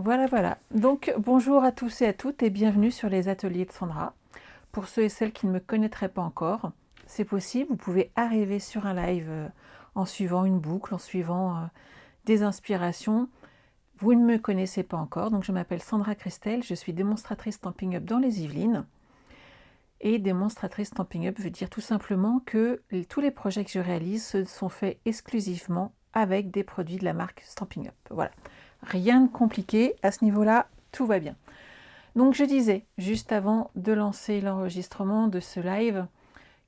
Voilà, voilà. Donc, bonjour à tous et à toutes et bienvenue sur les ateliers de Sandra. Pour ceux et celles qui ne me connaîtraient pas encore, c'est possible, vous pouvez arriver sur un live en suivant une boucle, en suivant des inspirations. Vous ne me connaissez pas encore, donc je m'appelle Sandra Christel, je suis démonstratrice Stampin' Up dans les Yvelines. Et démonstratrice Stampin' Up veut dire tout simplement que tous les projets que je réalise se sont faits exclusivement avec des produits de la marque Stampin' Up. Voilà. Rien de compliqué à ce niveau-là, tout va bien. Donc je disais, juste avant de lancer l'enregistrement de ce live,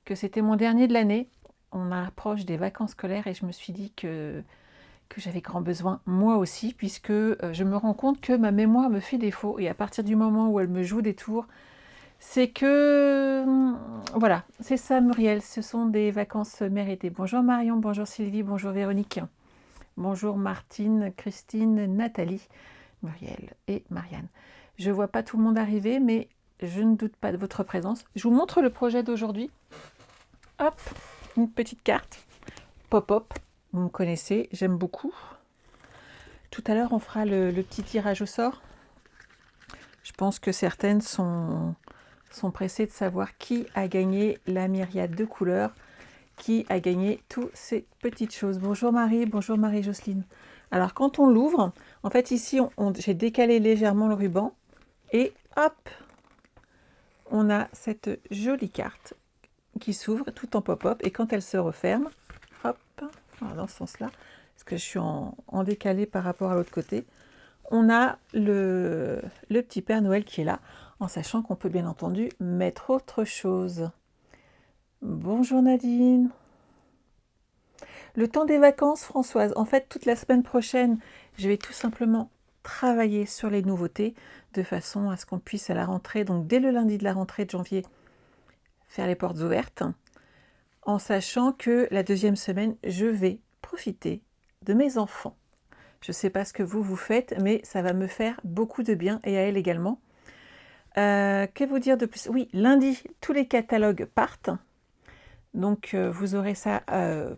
que c'était mon dernier de l'année. On approche des vacances scolaires et je me suis dit que j'avais grand besoin, moi aussi, puisque je me rends compte que ma mémoire me fait défaut. Et à partir du moment où elle me joue des tours, c'est que... voilà, c'est ça Muriel, ce sont des vacances méritées. Bonjour Marion, bonjour Sylvie, bonjour Véronique. Bonjour Martine, Christine, Nathalie, Muriel et Marianne. Je ne vois pas tout le monde arriver, mais je ne doute pas de votre présence. Je vous montre le projet d'aujourd'hui. Hop, une petite carte. Pop-up, vous me connaissez, j'aime beaucoup. Tout à l'heure, on fera le petit tirage au sort. Je pense que certaines sont pressées de savoir qui a gagné la myriade de couleurs, qui a gagné toutes ces petites choses. Bonjour Marie, bonjour Marie-Jocelyne. Alors quand on l'ouvre, en fait ici j'ai décalé légèrement le ruban et hop, on a cette jolie carte qui s'ouvre tout en pop-up et quand elle se referme, hop, voilà, dans ce sens-là, parce que je suis en décalé par rapport à l'autre côté, on a le petit Père Noël qui est là, en sachant qu'on peut bien entendu mettre autre chose. Bonjour Nadine. Le temps des vacances, Françoise. En fait, toute la semaine prochaine, je vais tout simplement travailler sur les nouveautés de façon à ce qu'on puisse à la rentrée, donc dès le lundi de la rentrée de janvier, faire les portes ouvertes, en sachant que la deuxième semaine, je vais profiter de mes enfants. Je ne sais pas ce que vous faites, mais ça va me faire beaucoup de bien et à elle également. Que vous dire de plus? Oui, lundi, tous les catalogues partent. Donc, vous aurez ça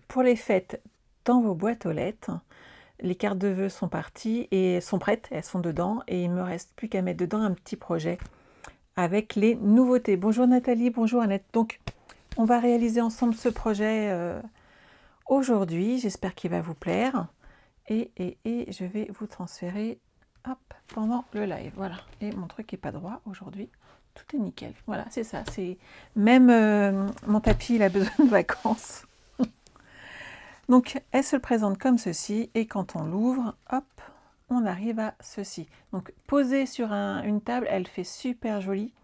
pour les fêtes dans vos boîtes aux lettres. Les cartes de vœux sont parties et sont prêtes, elles sont dedans. Et il ne me reste plus qu'à mettre dedans un petit projet avec les nouveautés. Bonjour Nathalie, bonjour Annette. Donc, on va réaliser ensemble ce projet aujourd'hui. J'espère qu'il va vous plaire. Et je vais vous transférer hop, pendant le live. Voilà. Et mon truc n'est pas droit aujourd'hui. Tout est nickel. Voilà, c'est ça. C'est même mon tapis, il a besoin de vacances. Donc, elle se présente comme ceci. Et quand on l'ouvre, hop, on arrive à ceci. Donc, posée sur une table, elle fait super jolie.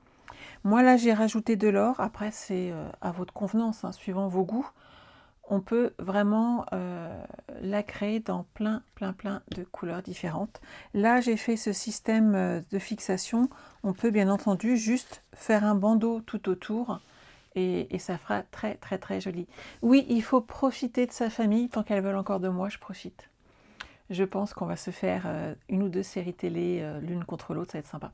Moi, là, j'ai rajouté de l'or. Après, c'est à votre convenance, hein, suivant vos goûts. On peut vraiment la créer dans plein de couleurs différentes. Là, j'ai fait ce système de fixation. On peut bien entendu juste faire un bandeau tout autour et ça fera très joli. Oui, il faut profiter de sa famille. Tant qu'elles veulent encore de moi, je profite. Je pense qu'on va se faire une ou deux séries télé l'une contre l'autre, ça va être sympa.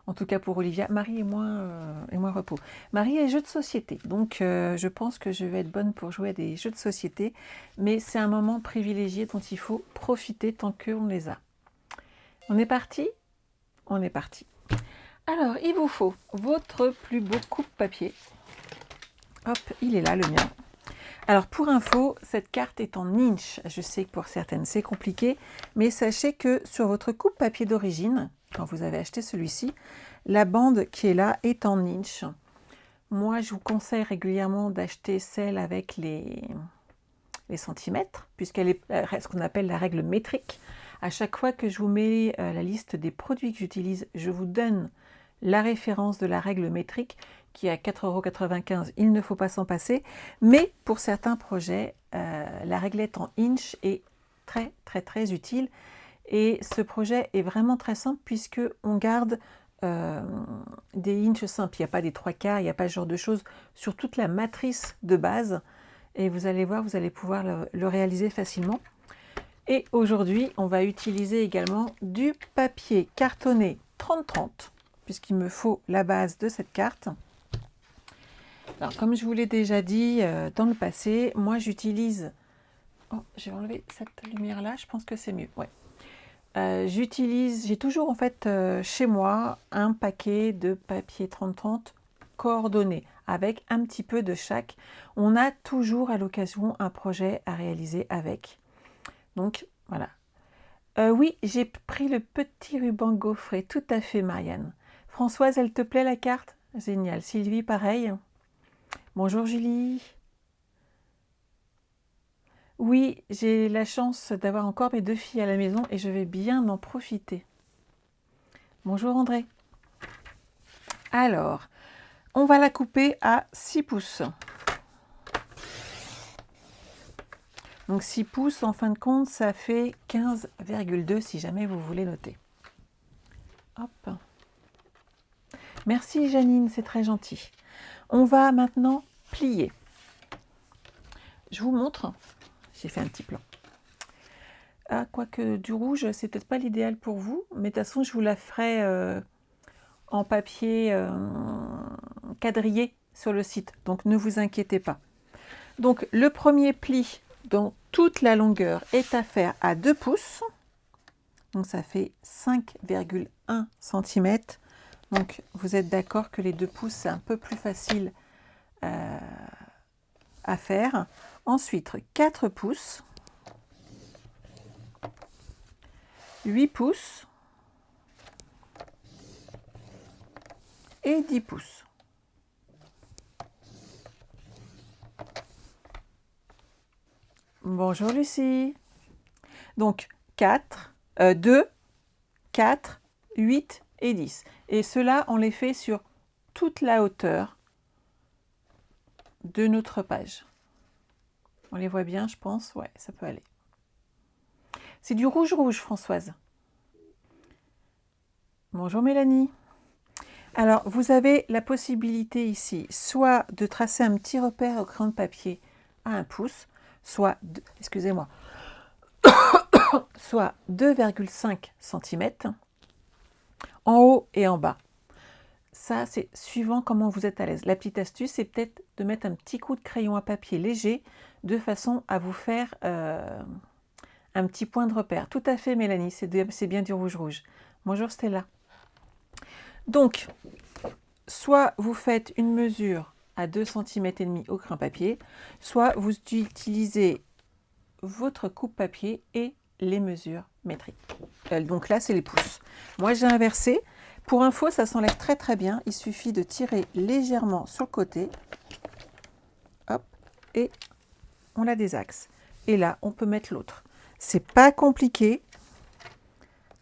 En tout cas pour Olivia, Marie est moins repos. Marie est jeu de société, donc je pense que je vais être bonne pour jouer à des jeux de société, mais c'est un moment privilégié dont il faut profiter tant qu'on les a. On est parti? On est parti. Alors, il vous faut votre plus beau coupe-papier. Hop, il est là, le mien. Alors, pour info, cette carte est en inch. Je sais que pour certaines, c'est compliqué, mais sachez que sur votre coupe-papier d'origine, quand vous avez acheté celui-ci, la bande qui est là est en inch. Moi, je vous conseille régulièrement d'acheter celle avec les centimètres, puisqu'elle est ce qu'on appelle la règle métrique. À chaque fois que je vous mets la liste des produits que j'utilise, je vous donne la référence de la règle métrique qui est à 4,95 €. Il ne faut pas s'en passer. Mais pour certains projets, la réglette en inch est très utile. Et ce projet est vraiment très simple puisque on garde des inches simples. Il n'y a pas des 3/4, il n'y a pas ce genre de choses sur toute la matrice de base. Et vous allez voir, vous allez pouvoir le réaliser facilement. Et aujourd'hui, on va utiliser également du papier cartonné 30-30, puisqu'il me faut la base de cette carte. Alors, comme je vous l'ai déjà dit dans le passé, moi j'utilise... Oh, j'ai enlevé cette lumière-là, je pense que c'est mieux. Ouais. j'ai toujours en fait chez moi un paquet de papier 30-30 coordonné avec un petit peu de chaque. On a toujours à l'occasion un projet à réaliser avec. Donc voilà. Oui, j'ai pris le petit ruban gaufré, tout à fait Marianne. Françoise, elle te plaît la carte? Génial. Sylvie, pareil. Bonjour Julie. Oui, j'ai la chance d'avoir encore mes 2 filles à la maison et je vais bien en profiter. Bonjour André. Alors, on va la couper à 6 pouces. Donc 6 pouces, en fin de compte, ça fait 15,2 si jamais vous voulez noter. Hop. Merci Janine, c'est très gentil. On va maintenant plier. Je vous montre. J'ai fait un petit plan. Ah, quoique du rouge, c'est peut-être pas l'idéal pour vous, mais de toute façon, je vous la ferai en papier quadrillé sur le site. Donc ne vous inquiétez pas. Donc le premier pli dans toute la longueur est à faire à 2 pouces. Donc ça fait 5,1 cm. Donc vous êtes d'accord que les 2 pouces, c'est un peu plus facile à faire. Ensuite, 4 pouces, 8 pouces et 10 pouces. Bonjour Lucie. Donc 2, 4, 8 et 10. Et cela, on les fait sur toute la hauteur de notre page. On les voit bien, je pense. Ouais, ça peut aller. C'est du rouge-rouge, Françoise. Bonjour Mélanie. Alors, vous avez la possibilité ici, soit de tracer un petit repère au crayon de papier à 1 pouce, soit, excusez-moi, soit 2,5 cm en haut et en bas. Ça, c'est suivant comment vous êtes à l'aise. La petite astuce, c'est peut-être de mettre un petit coup de crayon à papier léger de façon à vous faire un petit point de repère. Tout à fait, Mélanie, c'est bien du rouge-rouge. Bonjour Stella. Donc, soit vous faites une mesure à 2,5 cm au crayon papier, soit vous utilisez votre coupe papier et les mesures métriques. Donc là, c'est les pouces. Moi, j'ai inversé. Pour info, ça s'enlève très très bien. Il suffit de tirer légèrement sur le côté. Hop, et on la désaxe. Et là, on peut mettre l'autre. C'est pas compliqué.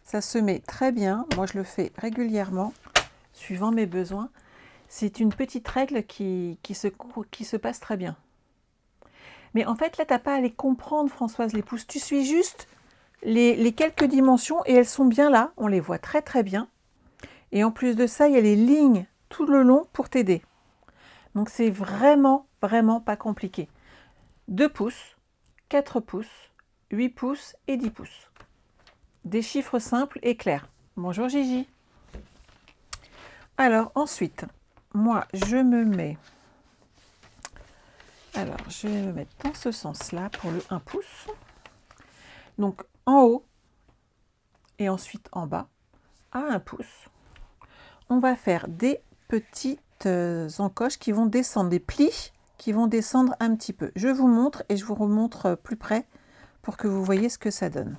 Ça se met très bien. Moi, je le fais régulièrement, suivant mes besoins. C'est une petite règle qui se passe très bien. Mais en fait, là, tu n'as pas à les comprendre, Françoise, les pouces. Tu suis juste les quelques dimensions et elles sont bien là. On les voit très très bien. Et en plus de ça, il y a les lignes tout le long pour t'aider. Donc, c'est vraiment, vraiment pas compliqué. 2 pouces, 4 pouces, 8 pouces et 10 pouces. Des chiffres simples et clairs. Bonjour Gigi. Alors, ensuite, moi, je me mets... Alors, je vais me mettre dans ce sens-là pour le 1 pouce. Donc, en haut et ensuite en bas, à 1 pouce. On va faire des petites encoches qui vont descendre, des plis qui vont descendre un petit peu. Je vous montre et je vous remontre plus près pour que vous voyez ce que ça donne.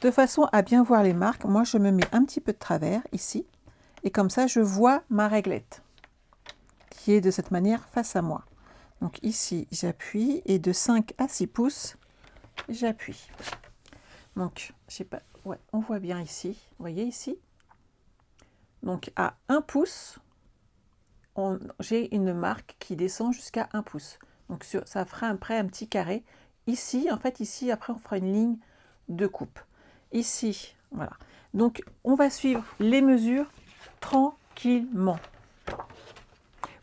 De façon à bien voir les marques, moi je me mets un petit peu de travers ici et comme ça je vois ma réglette qui est de cette manière face à moi. Donc ici j'appuie et de 5 à 6 pouces j'appuie. Donc je sais pas, ouais, on voit bien ici, vous voyez ici. Donc à 1 pouce, j'ai une marque qui descend jusqu'à 1 pouce. Donc ça fera après un petit carré. Ici, en fait, ici, après, on fera une ligne de coupe. Ici, voilà. Donc, on va suivre les mesures tranquillement.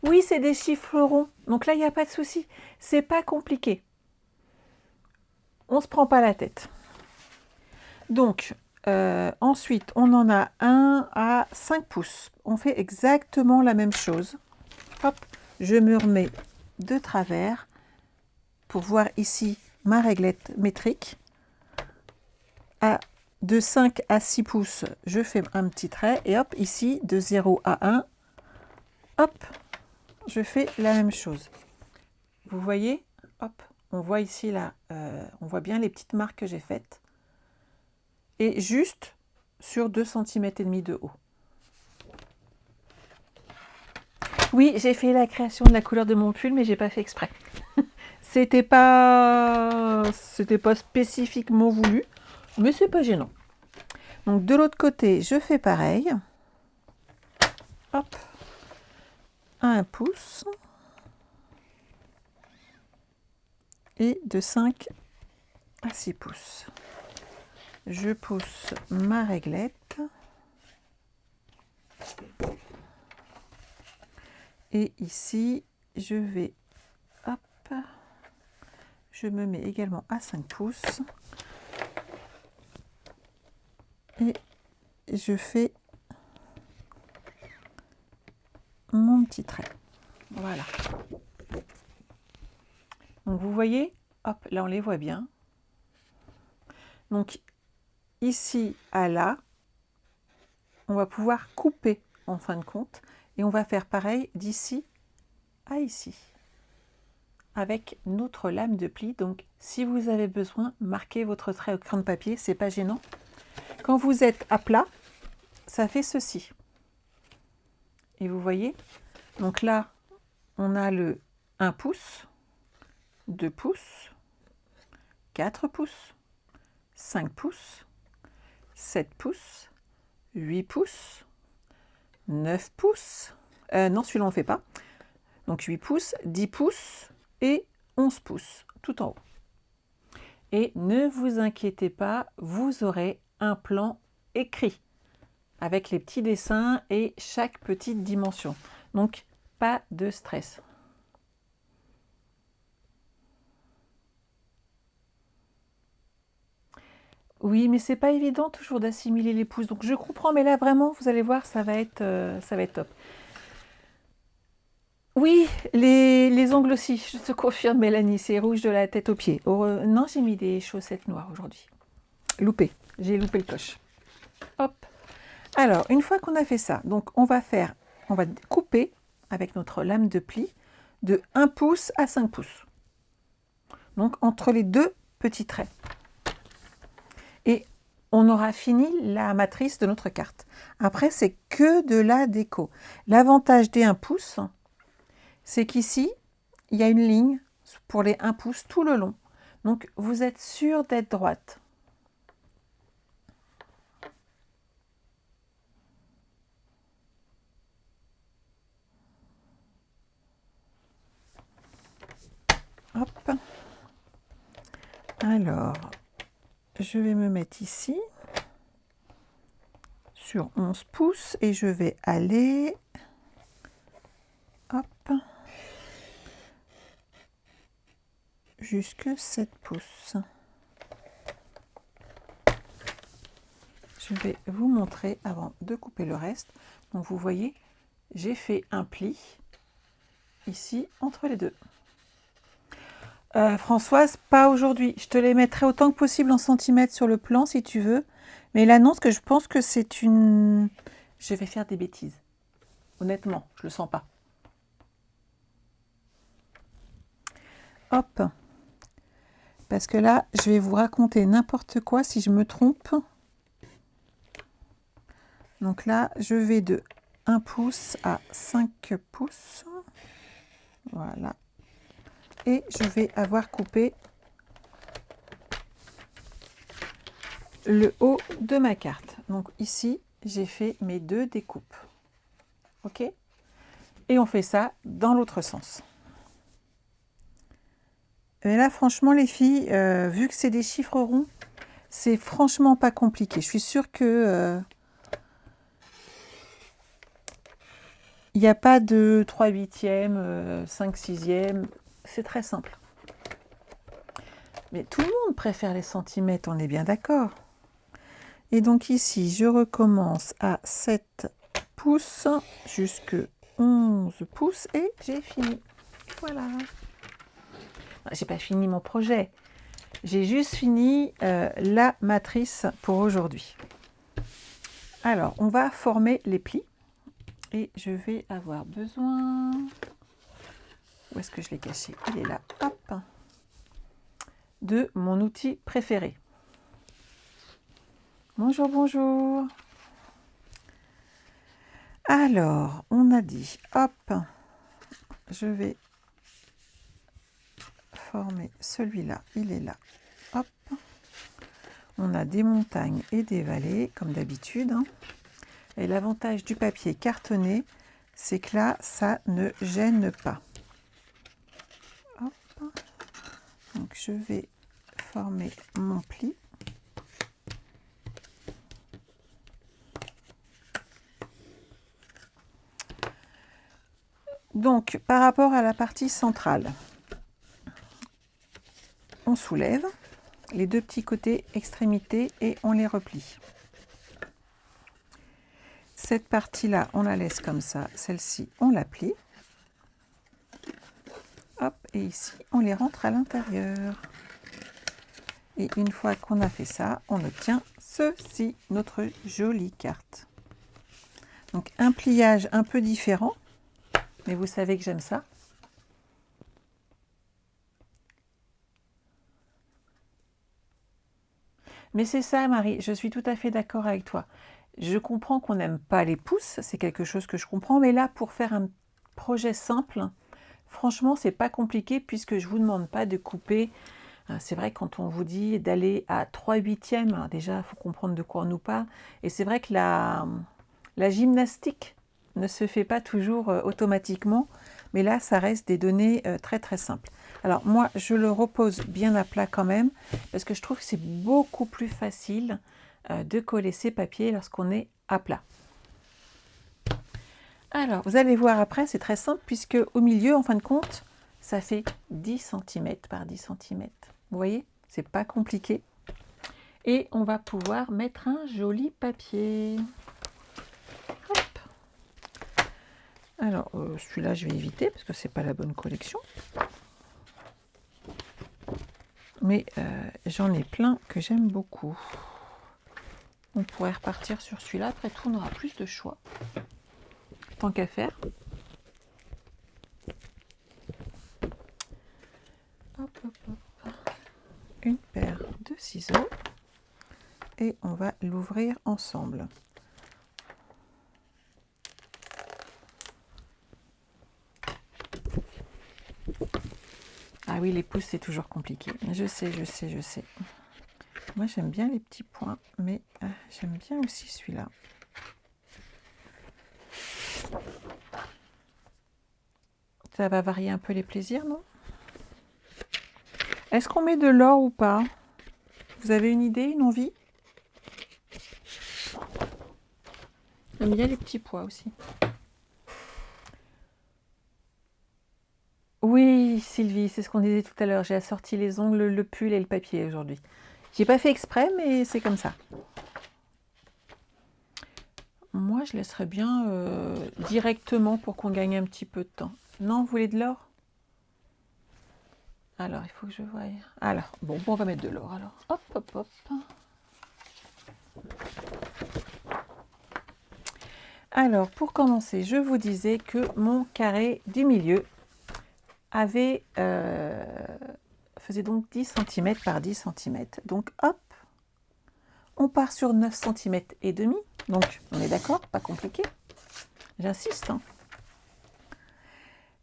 Oui, c'est des chiffres ronds. Donc là, il n'y a pas de souci. C'est pas compliqué. On ne se prend pas la tête. Donc, ensuite, on en a 1 à 5 pouces. On fait exactement la même chose. Hop, je me remets de travers pour voir ici ma réglette métrique. À de 5 à 6 pouces, je fais un petit trait. Et hop, ici, de 0 à 1, hop, je fais la même chose. Vous voyez, hop, on voit ici, là, on voit bien les petites marques que j'ai faites. Et juste sur 2,5 cm de haut. Oui, j'ai fait la création de la couleur de mon pull, mais j'ai pas fait exprès. C'était pas spécifiquement voulu, mais c'est pas gênant. Donc de l'autre côté, je fais pareil. Hop, à 1 pouce. Et de 5 à 6 pouces. Je pousse ma réglette. Et ici, je vais, hop, je me mets également à 5 pouces. Et je fais mon petit trait. Voilà. Donc vous voyez, hop, là on les voit bien. Donc ici à là, on va pouvoir couper en fin de compte. Et on va faire pareil d'ici à ici. Avec notre lame de pli. Donc si vous avez besoin, marquez votre trait au crayon de papier, c'est pas gênant. Quand vous êtes à plat, ça fait ceci. Et vous voyez, donc là, on a le 1 pouce, 2 pouces, 4 pouces, 5 pouces, 7 pouces, 8 pouces, 9 pouces. Non, celui-là, on ne fait pas. Donc 8 pouces, 10 pouces et 11 pouces, tout en haut. Et ne vous inquiétez pas, vous aurez un plan écrit avec les petits dessins et chaque petite dimension. Donc, pas de stress. Oui, mais c'est pas évident toujours d'assimiler les pouces. Donc, je comprends, mais là, vraiment, vous allez voir, ça va être top. Oui, les ongles aussi, je te confirme, Mélanie, c'est rouge de la tête aux pieds. Non, j'ai mis des chaussettes noires aujourd'hui. Loupé, j'ai loupé le coche. Hop. Alors, une fois qu'on a fait ça, donc on va couper avec notre lame de pli de 1 pouce à 5 pouces. Donc, entre les deux petits traits. Et on aura fini la matrice de notre carte. Après, c'est que de la déco. L'avantage des 1 pouce, c'est qu'ici, il y a une ligne pour les 1 pouce tout le long. Donc, vous êtes sûr d'être droite. Hop. Alors, je vais me mettre ici, sur 11 pouces, et je vais aller, hop, jusque 7 pouces. Je vais vous montrer avant de couper le reste. Donc vous voyez, j'ai fait un pli ici entre les deux. Françoise, pas aujourd'hui. Je te les mettrai autant que possible en centimètres sur le plan si tu veux. Mais l'annonce que je pense que c'est une... Je vais faire des bêtises. Honnêtement, je le sens pas. Hop. Parce que là, je vais vous raconter n'importe quoi si je me trompe. Donc là, je vais de 1 pouce à 5 pouces. Voilà. Et je vais avoir coupé le haut de ma carte. Donc ici, j'ai fait mes 2 découpes. OK? Et on fait ça dans l'autre sens. Mais là, franchement, les filles, vu que c'est des chiffres ronds, c'est franchement pas compliqué. Je suis sûre que il n'y a pas de 3/8e, 5/6e. C'est très simple. Mais tout le monde préfère les centimètres, on est bien d'accord. Et donc ici, je recommence à 7 pouces jusque 11 pouces et j'ai fini. Voilà. J'ai pas fini mon projet. J'ai juste fini la matrice pour aujourd'hui. Alors, on va former les plis. Et je vais avoir besoin... Où est-ce que je l'ai caché? Il est là. Hop! De mon outil préféré. Bonjour, bonjour. Alors, on a dit, hop, je vais former celui-là, il est là. Hop. On a des montagnes et des vallées, comme d'habitude. Et l'avantage du papier cartonné, c'est que là, ça ne gêne pas. Hop. Donc, je vais former mon pli. Donc, par rapport à la partie centrale, on soulève les deux petits côtés extrémités et on les replie. Cette partie-là, on la laisse comme ça. Celle-ci, on la plie. Hop, et ici, on les rentre à l'intérieur. Et une fois qu'on a fait ça, on obtient ceci, notre jolie carte. Donc, un pliage un peu différent, mais vous savez que j'aime ça. Mais c'est ça, Marie, je suis tout à fait d'accord avec toi. Je comprends qu'on n'aime pas les pouces, c'est quelque chose que je comprends, mais là, pour faire un projet simple, franchement, c'est pas compliqué puisque je ne vous demande pas de couper. C'est vrai, quand on vous dit d'aller à 3/8, déjà, il faut comprendre de quoi on nous parle. Et c'est vrai que la gymnastique ne se fait pas toujours automatiquement, mais là, ça reste des données très très simples. Alors moi, je le repose bien à plat quand même, parce que je trouve que c'est beaucoup plus facile de coller ces papiers lorsqu'on est à plat. Alors, vous allez voir après, c'est très simple, puisque au milieu, en fin de compte, ça fait 10 cm par 10 cm. Vous voyez, c'est pas compliqué. Et on va pouvoir mettre un joli papier. Hop. Alors, celui-là, je vais éviter, parce que c'est pas la bonne collection. Mais j'en ai plein que j'aime beaucoup. On pourrait repartir sur celui-là. Après tout, on aura plus de choix. Tant qu'à faire. Hop, hop, hop. Une paire de ciseaux. Et on va l'ouvrir ensemble. Ah oui, les pouces, c'est toujours compliqué. Je sais, je sais, je sais. Moi, j'aime bien les petits points, mais j'aime bien aussi celui-là. Ça va varier un peu les plaisirs, non? Est-ce qu'on met de l'or ou pas? Vous avez une idée, une envie? J'aime bien les petits pois aussi. Oui, Sylvie, c'est ce qu'on disait tout à l'heure. J'ai assorti les ongles, le pull et le papier aujourd'hui. J'ai pas fait exprès, mais c'est comme ça. Moi, je laisserais bien directement pour qu'on gagne un petit peu de temps. Non, vous voulez de l'or? Alors, il faut que je voie. Alors, bon, on va mettre de l'or. Alors, hop, hop, hop. Alors, pour commencer, je vous disais que mon carré du milieu avait faisait donc 10 cm par 10 cm. Donc, hop, on part sur 9 cm et demi. Donc, on est d'accord, pas compliqué. J'insiste. Hein.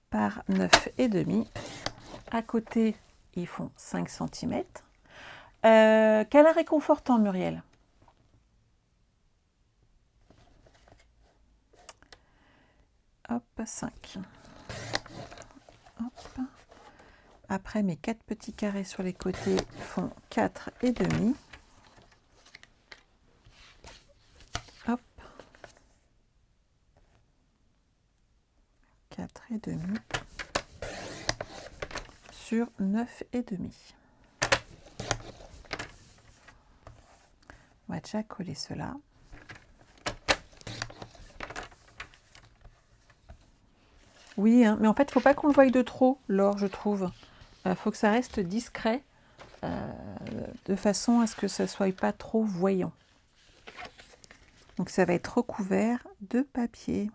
Par 9 et demi. À côté, ils font 5 cm. Câlin réconfortant, Muriel. Hop, 5. Hop. Après, mes 4 petits carrés sur les côtés font 4 et demi. Hop. 4 et demi sur 9 et demi. On va déjà coller cela. Oui, hein, mais en fait, il ne faut pas qu'on le voie de trop, l'or, je trouve. Il faut que ça reste discret. de façon à ce que ça ne soit pas trop voyant. Donc ça va être recouvert de papier.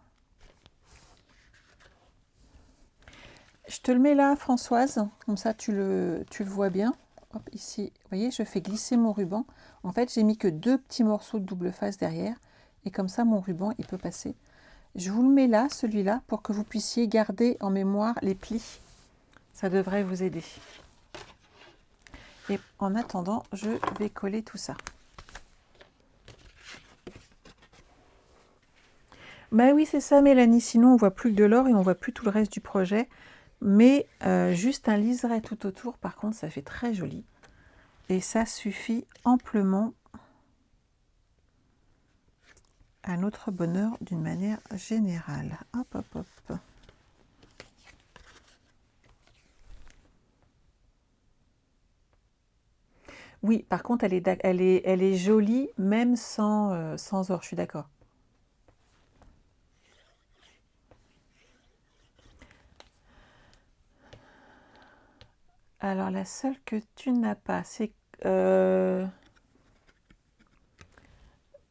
Je te le mets là, Françoise, comme ça tu le vois bien. Hop, ici, vous voyez, je fais glisser mon ruban. En fait, j'ai mis que 2 petits morceaux de double face derrière. Et comme ça, mon ruban, il peut passer. Je vous le mets là, celui-là, pour que vous puissiez garder en mémoire les plis. Ça devrait vous aider. Et en attendant, je vais coller tout ça. Bah oui, c'est ça, Mélanie. Sinon, on voit plus que de l'or et on voit plus tout le reste du projet. Mais juste un liseré tout autour, par contre, ça fait très joli. Et ça suffit amplement à notre bonheur d'une manière générale. Hop, hop, hop. Oui, par contre, elle est jolie, même sans or, je suis d'accord. Alors, la seule que tu n'as pas, c'est...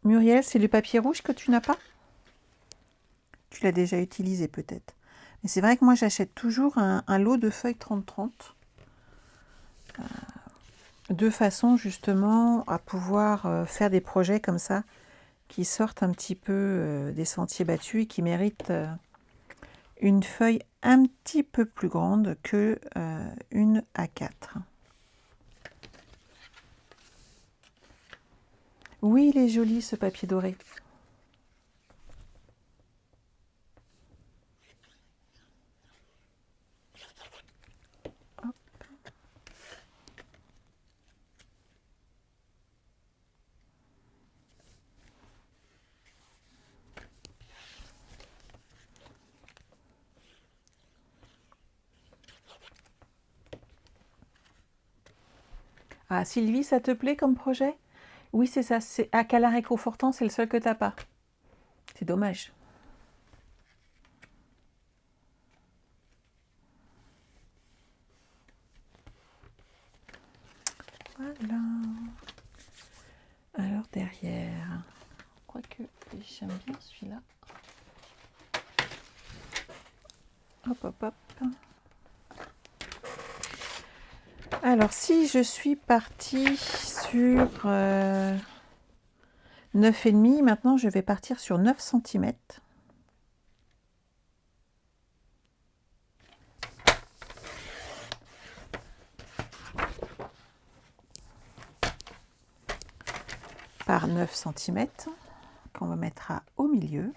Muriel, c'est le papier rouge que tu n'as pas? Tu l'as déjà utilisé peut-être. Mais c'est vrai que moi, j'achète toujours un lot de feuilles 30-30. De façon justement à pouvoir faire des projets comme ça, qui sortent un petit peu des sentiers battus et qui méritent une feuille un petit peu plus grande que une A4. Oui, il est joli ce papier doré. Hop. Ah, Sylvie, ça te plaît comme projet? Oui, c'est ça. C'est à câlin réconfortant, c'est le seul que t'as pas. C'est dommage. Voilà. Alors derrière, quoique j'aime bien celui-là. Hop, hop, hop. Alors si je suis partie sur 9,5, maintenant je vais partir sur 9 cm. Par 9 cm qu'on me mettra au milieu.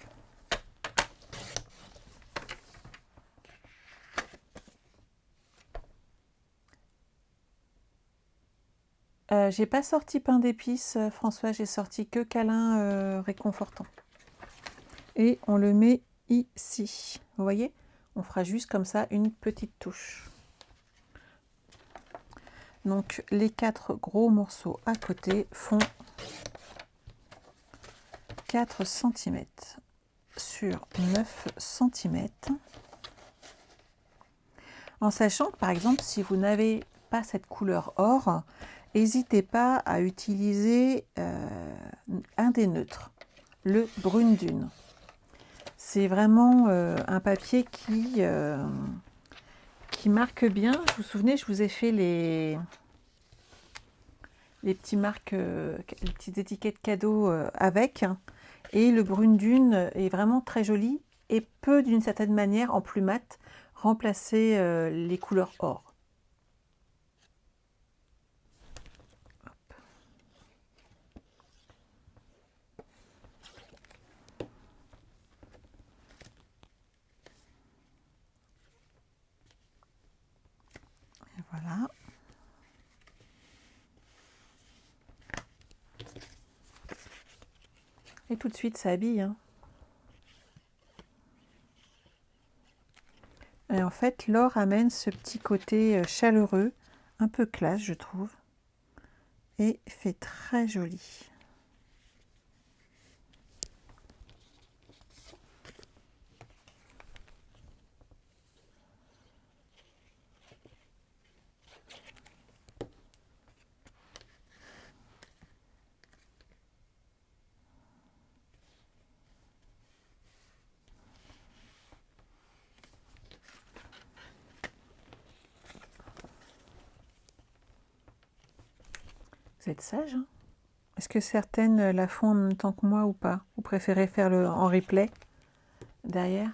J'ai pas sorti pain d'épices, François, j'ai sorti que câlin réconfortant. Et on le met ici. Vous voyez? On fera juste comme ça une petite touche. Donc les 4 gros morceaux à côté font 4 cm sur 9 cm. En sachant que par exemple, si vous n'avez pas cette couleur or, n'hésitez pas à utiliser un des neutres, le brune dune. C'est vraiment un papier qui marque bien. Vous vous souvenez, je vous ai fait les petites marques, les petites étiquettes cadeaux avec. Et le brune dune est vraiment très joli et peut d'une certaine manière, en plus mat, remplacer les couleurs or. Et voilà. Et tout de suite, ça habille. Hein. Et en fait, l'or amène ce petit côté chaleureux, un peu classe, je trouve, et fait très joli. Vous êtes sage, hein? Est-ce que certaines la font en même temps que moi ou pas? Vous préférez faire le en replay derrière?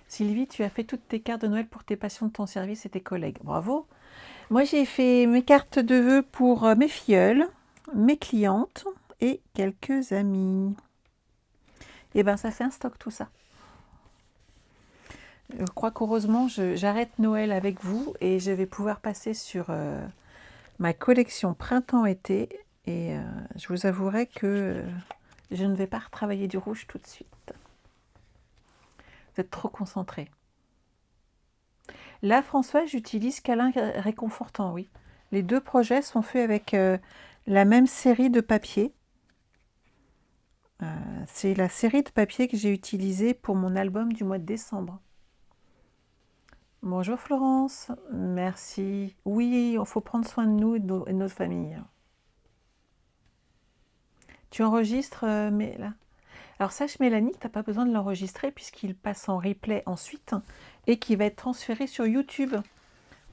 Sylvie, tu as fait toutes tes cartes de Noël pour tes patients de ton service et tes collègues. Bravo! Moi, j'ai fait mes cartes de vœux pour mes filleuls, mes clientes et quelques amis. Et ben, ça fait un stock tout ça. Je crois qu'heureusement, j'arrête Noël avec vous et je vais pouvoir passer sur ma collection printemps-été. Et je vous avouerai que je ne vais pas retravailler du rouge tout de suite. Vous êtes trop concentrés. Là, François, j'utilise Câlin Réconfortant, oui. Les deux projets sont faits avec la même série de papier. C'est la série de papier que j'ai utilisée pour mon album du mois de décembre. Bonjour Florence, merci. Oui, il faut prendre soin de nous et de notre famille. Tu enregistres, mais là. Alors sache Mélanie, tu n'as pas besoin de l'enregistrer puisqu'il passe en replay ensuite et qu'il va être transféré sur YouTube.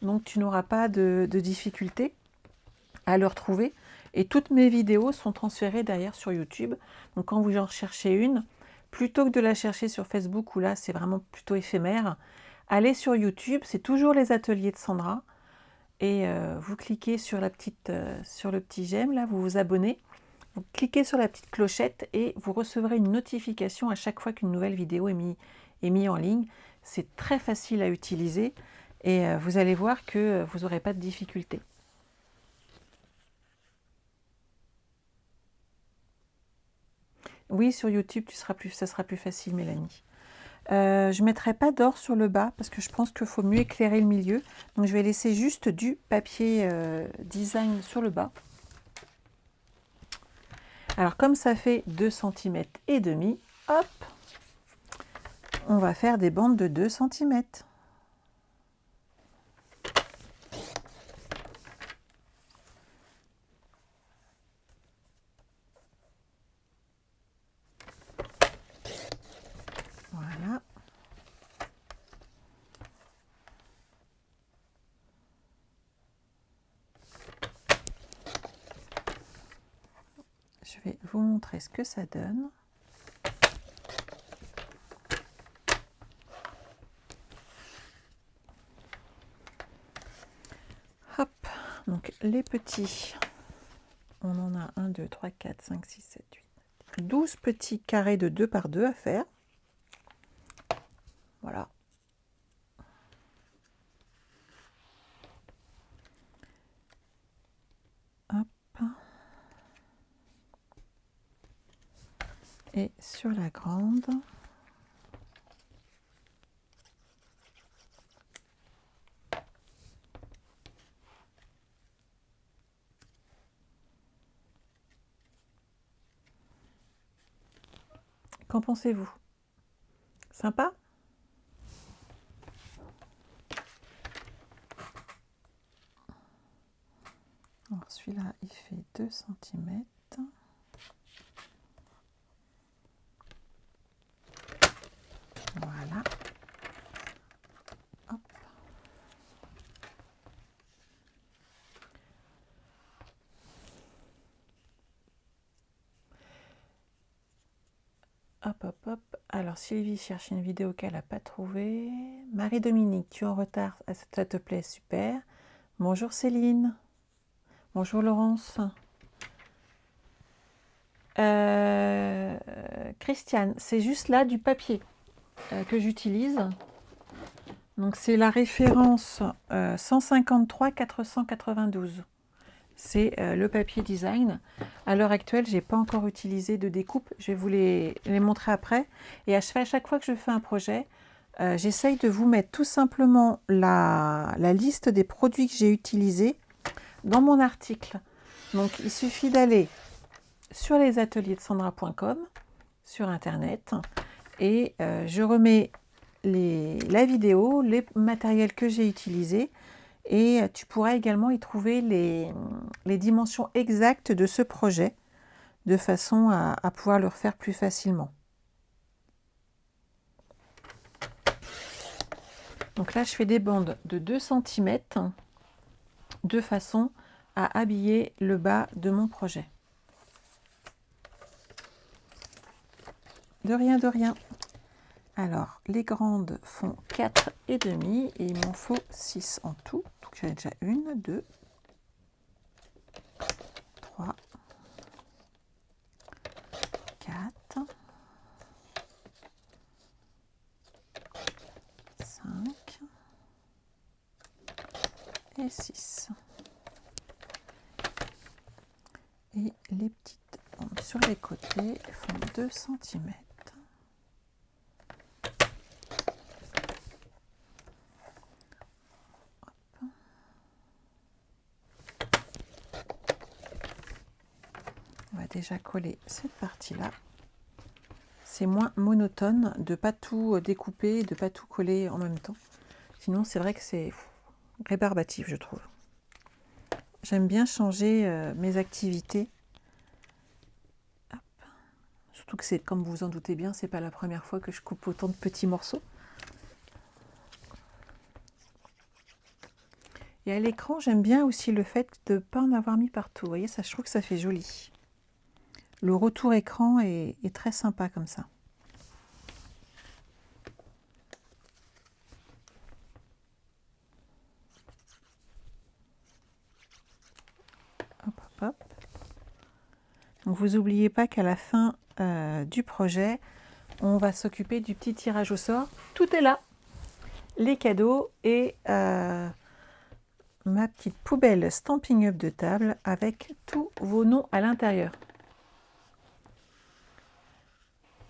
Donc tu n'auras pas de difficulté à le retrouver. Et toutes mes vidéos sont transférées derrière sur YouTube. Donc quand vous en cherchez une, plutôt que de la chercher sur Facebook où là c'est vraiment plutôt éphémère, allez sur YouTube, c'est toujours les ateliers de Sandra. Et vous cliquez sur la petite, sur le petit j'aime, là, vous vous abonnez. Vous cliquez sur la petite clochette et vous recevrez une notification à chaque fois qu'une nouvelle vidéo est mise en ligne. C'est très facile à utiliser et vous allez voir que vous n'aurez pas de difficulté. Oui, sur YouTube, ça sera plus facile, Mélanie. Je ne mettrai pas d'or sur le bas parce que je pense qu'il faut mieux éclairer le milieu. Donc je vais laisser juste du papier design sur le bas. Alors comme ça fait 2 cm et demi, hop, on va faire des bandes de 2 cm. Voilà. Je vais vous montrer ce que ça donne. Hop, donc les petits, on en a 1, 2, 3, 4, 5, 6, 7, 8, 12 petits carrés de 2 par 2 à faire. Voilà. Hop. Et sur la grande, qu'en pensez-vous? Sympa? Alors celui-là, il fait 2 cm. Voilà. Hop. Hop, hop, hop. Alors Sylvie cherche une vidéo qu'elle n'a pas trouvée. Marie-Dominique, tu es en retard. Ça te plaît? Super. Bonjour Céline. Bonjour Laurence. Christiane, c'est juste là du papier que j'utilise. Donc c'est la référence 153 492. C'est le papier design. À l'heure actuelle, je n'ai pas encore utilisé de découpe. Je vais vous les montrer après. Et à chaque fois que je fais un projet, j'essaye de vous mettre tout simplement la liste des produits que j'ai utilisés dans mon article. Donc il suffit d'aller sur lesateliers-de-sandra.com sur internet et je remets la vidéo, les matériels que j'ai utilisés et tu pourras également y trouver les dimensions exactes de ce projet de façon à pouvoir le refaire plus facilement. Donc là je fais des bandes de 2 cm de façon à habiller le bas de mon projet. De rien, de rien. Alors, les grandes font 4,5 et il m'en faut 6 en tout. Donc, j'en ai déjà 1, 2, 3, 4, 5 et 6. Et les petites bandes sur les côtés font 2 cm. On va déjà coller cette partie-là. C'est moins monotone de ne pas tout découper, de ne pas tout coller en même temps. Sinon, c'est vrai que c'est rébarbatif, je trouve. J'aime bien changer mes activités. Hop. Surtout que c'est, comme vous vous en doutez bien, c'est pas la première fois que je coupe autant de petits morceaux. Et à l'écran, j'aime bien aussi le fait de ne pas en avoir mis partout. Vous voyez, ça, je trouve que ça fait joli. Le retour écran est très sympa comme ça. Hop, hop, hop. Donc vous n'oubliez pas qu'à la fin du projet, on va s'occuper du petit tirage au sort. Tout est là. Les cadeaux et ma petite poubelle Stampin' Up de table avec tous vos noms à l'intérieur.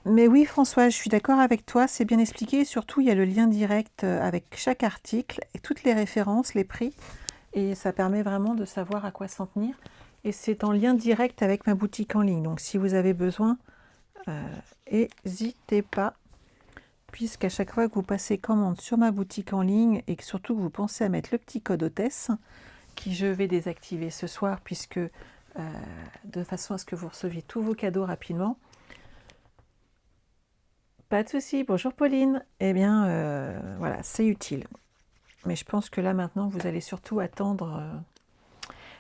Mais oui, François, je suis d'accord avec toi, c'est bien expliqué. Surtout, il y a le lien direct avec chaque article et toutes les références, les prix. Et ça permet vraiment de savoir à quoi s'en tenir. Et c'est en lien direct avec ma boutique en ligne. Donc, si vous avez besoin, n'hésitez pas. Puisqu'à chaque fois que vous passez commande sur ma boutique en ligne et que surtout que vous pensez à mettre le petit code hôtesse, qui je vais désactiver ce soir, puisque de façon à ce que vous receviez tous vos cadeaux rapidement. Pas de souci, bonjour Pauline. Eh bien, voilà, c'est utile. Mais je pense que là, maintenant, vous allez surtout attendre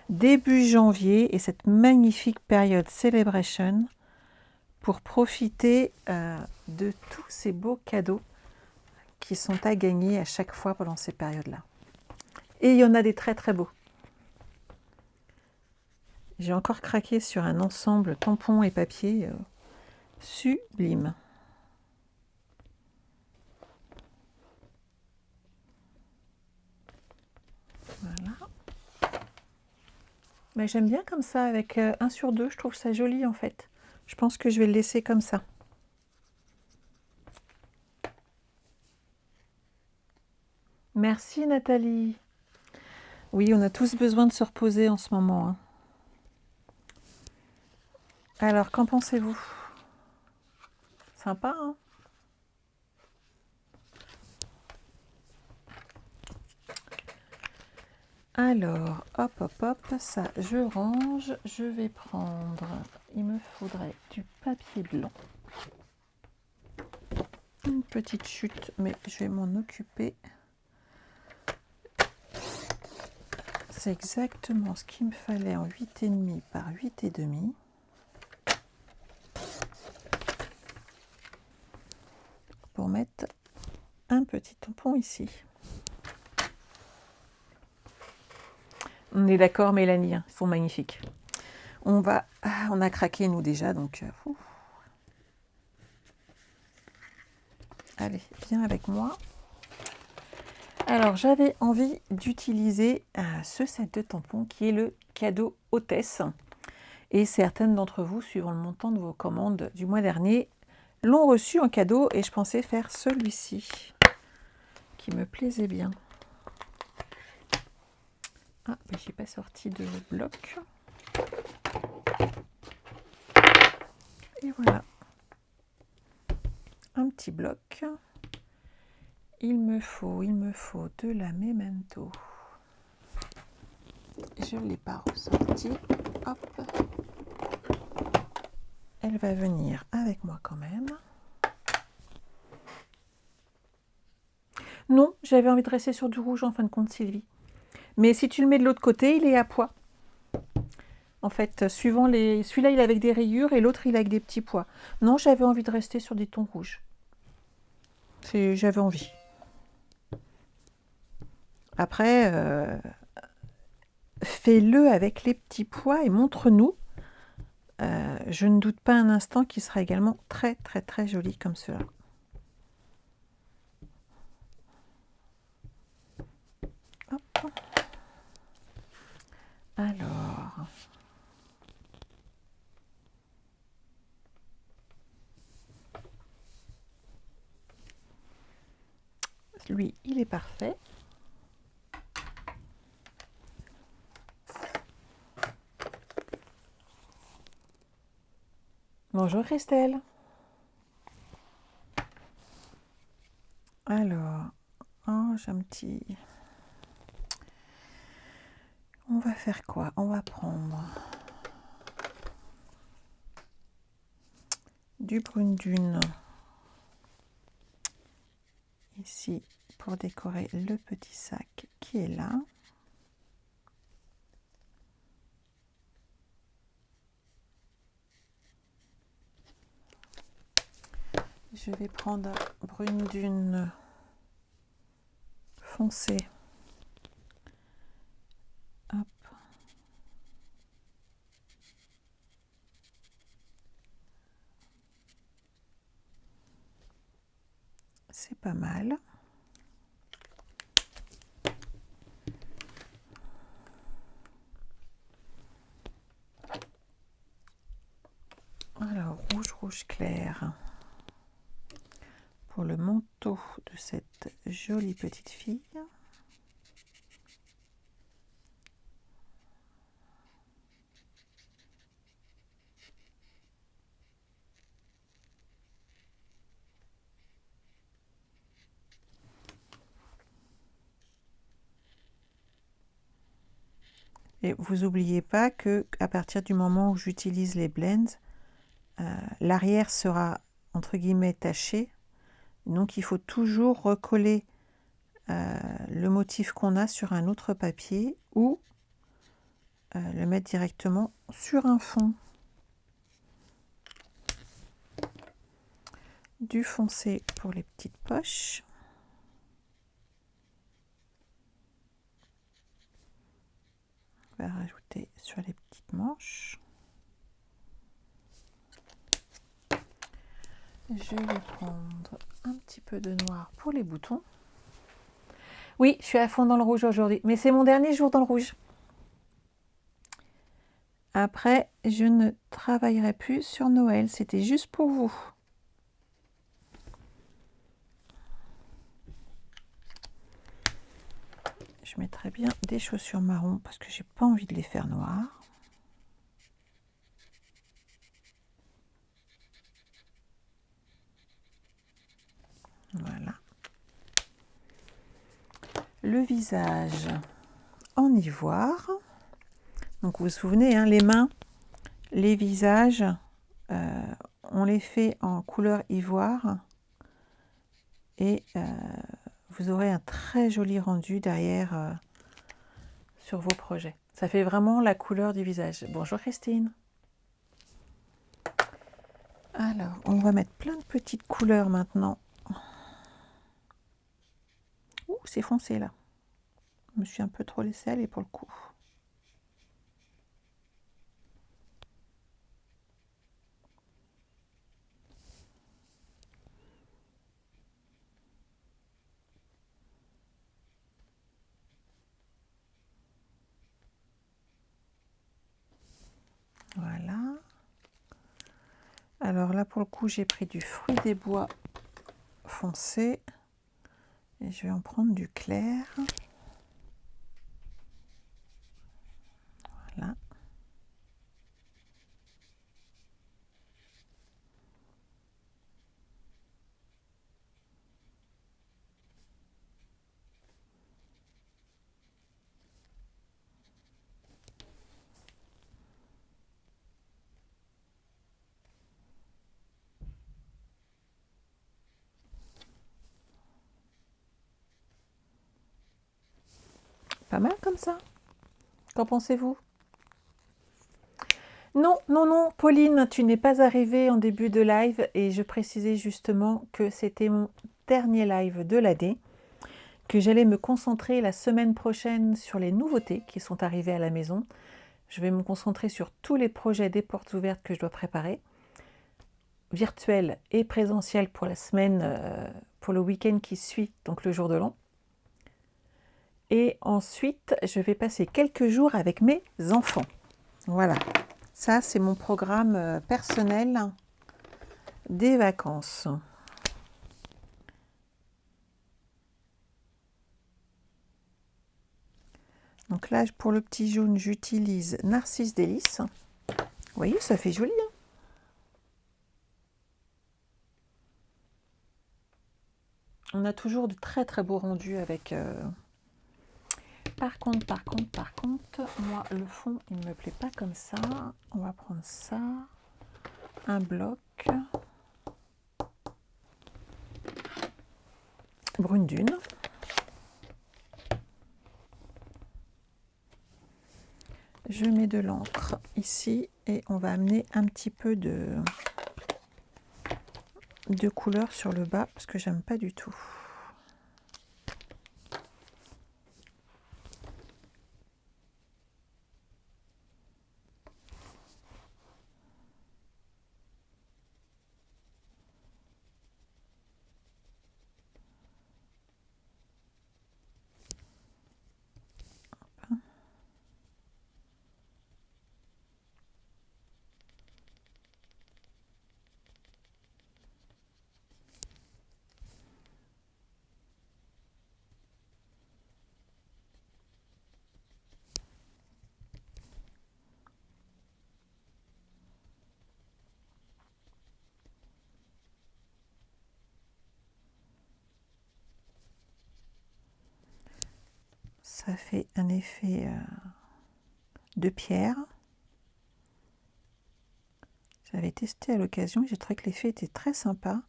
début janvier et cette magnifique période Celebration pour profiter de tous ces beaux cadeaux qui sont à gagner à chaque fois pendant ces périodes-là. Et il y en a des très très beaux. J'ai encore craqué sur un ensemble tampons et papier sublime. Voilà. Mais j'aime bien comme ça, avec 1 sur 2, je trouve ça joli en fait. Je pense que je vais le laisser comme ça. Merci Nathalie. Oui, on a tous besoin de se reposer en ce moment. Hein. Alors, qu'en pensez-vous? Sympa, hein? Alors, hop, hop, hop, ça, je range. Je vais prendre, il me faudrait du papier blanc. Une petite chute, mais je vais m'en occuper. C'est exactement ce qu'il me fallait en 8,5 par 8,5. Pour mettre un petit tampon ici. On est d'accord, Mélanie, hein, ils sont magnifiques. On a craqué nous déjà, donc. Allez, viens avec moi. Alors, j'avais envie d'utiliser ce set de tampons qui est le cadeau hôtesse. Et certaines d'entre vous, suivant le montant de vos commandes du mois dernier, l'ont reçu en cadeau et je pensais faire celui-ci qui me plaisait bien. Ah, mais j'ai pas sorti de bloc. Et voilà. Un petit bloc. Il me faut de la Memento. Je ne l'ai pas ressorti. Hop. Elle va venir avec moi quand même. Non, j'avais envie de rester sur du rouge en fin de compte, Sylvie. Mais si tu le mets de l'autre côté, il est à pois. En fait, suivant les... Celui-là, il est avec des rayures et l'autre, il est avec des petits pois. Non, j'avais envie de rester sur des tons rouges. J'avais envie. Après, fais-le avec les petits pois et montre-nous. Je ne doute pas un instant qu'il sera également très très très joli comme cela. Hop. Alors, lui, il est parfait. Bonjour Christelle. Alors, oh, j'ai un petit... On va faire quoi? On va prendre du brune dune ici pour décorer le petit sac qui est là. Je vais prendre brune dune foncée. Hop. C'est pas mal. Alors, rouge clair pour le manteau de cette jolie petite fille. Et vous n'oubliez pas que à partir du moment où j'utilise les blends, l'arrière sera entre guillemets taché. Donc il faut toujours recoller le motif qu'on a sur un autre papier ou le mettre directement sur un fond. Du foncé pour les petites poches. On va rajouter sur les petites manches. Je vais prendre un petit peu de noir pour les boutons. Oui, je suis à fond dans le rouge aujourd'hui, mais c'est mon dernier jour dans le rouge. Après, je ne travaillerai plus sur Noël, c'était juste pour vous. Je mettrai bien des chaussures marron parce que j'ai pas envie de les faire noires. Voilà. Le visage en ivoire. Donc vous vous souvenez, hein, les mains, les visages, on les fait en couleur ivoire. Et vous aurez un très joli rendu derrière sur vos projets. Ça fait vraiment la couleur du visage. Bonjour Christine. Alors, on va mettre plein de petites couleurs maintenant. Ouh, c'est foncé là. Je me suis un peu trop laissée aller pour le coup. Voilà. Alors là, pour le coup, j'ai pris du fruit des bois foncé. Et je vais en prendre du clair. Voilà. Pas mal comme ça. Qu'en pensez-vous? Non, non, non, Pauline, tu n'es pas arrivée en début de live et je précisais justement que c'était mon dernier live de l'année, que j'allais me concentrer la semaine prochaine sur les nouveautés qui sont arrivées à la maison. Je vais me concentrer sur tous les projets des portes ouvertes que je dois préparer, virtuels et présentiels pour la semaine, pour le week-end qui suit, donc le jour de l'an. Et ensuite, je vais passer quelques jours avec mes enfants. Voilà, ça c'est mon programme personnel des vacances. Donc là, pour le petit jaune, j'utilise Narcisse Délice. Vous voyez, ça fait joli, hein. On a toujours de très très beaux rendus avec... Par contre, moi, le fond, il ne me plaît pas comme ça. On va prendre ça. Un bloc. Brune dune. Je mets de l'encre ici et on va amener un petit peu de couleur sur le bas parce que j'aime pas du tout. Ça fait un effet de pierre. J'avais testé à l'occasion et j'ai trouvé que l'effet était très sympa.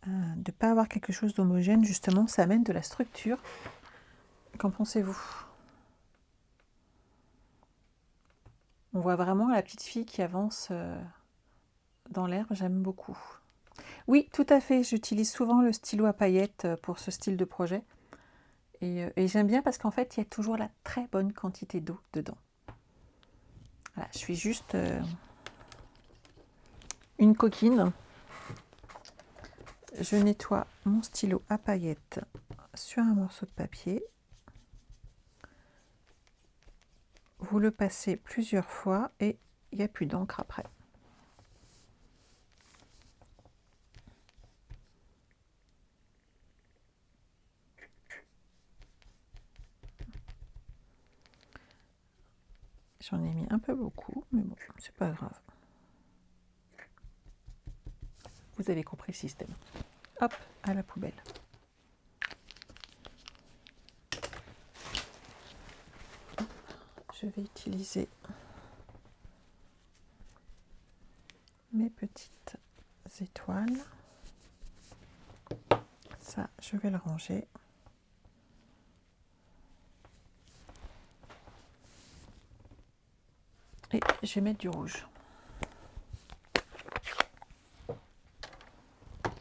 De ne pas avoir quelque chose d'homogène, justement, ça amène de la structure. Qu'en pensez-vous? On voit vraiment la petite fille qui avance dans l'herbe, j'aime beaucoup. Oui, tout à fait, j'utilise souvent le stylo à paillettes pour ce style de projet. Et j'aime bien parce qu'en fait, il y a toujours la très bonne quantité d'eau dedans. Voilà, je suis juste une coquine. Je nettoie mon stylo à paillettes sur un morceau de papier. Vous le passez plusieurs fois et il n'y a plus d'encre après. J'en ai mis un peu beaucoup, mais bon, c'est pas grave. Vous avez compris le système. Hop, à la poubelle. Je vais utiliser mes petites étoiles. Ça, je vais le ranger. Et je vais mettre du rouge.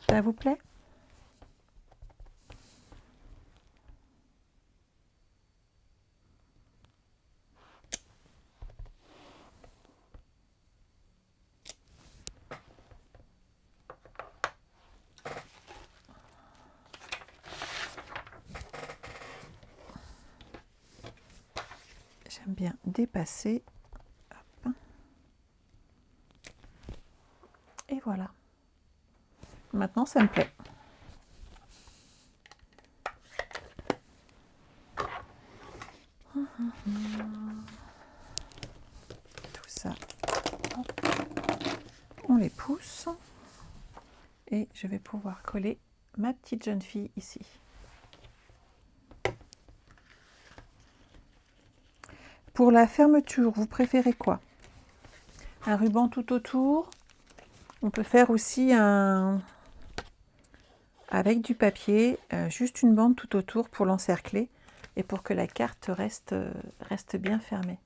Ça vous plaît? J'aime bien dépasser. Hop. Et voilà. Maintenant, ça me plaît. Tout ça, on les pousse. Et je vais pouvoir coller ma petite jeune fille ici. Pour la fermeture, vous préférez quoi? Un ruban tout autour. On peut faire aussi avec du papier, juste une bande tout autour pour l'encercler et pour que la carte reste bien fermée.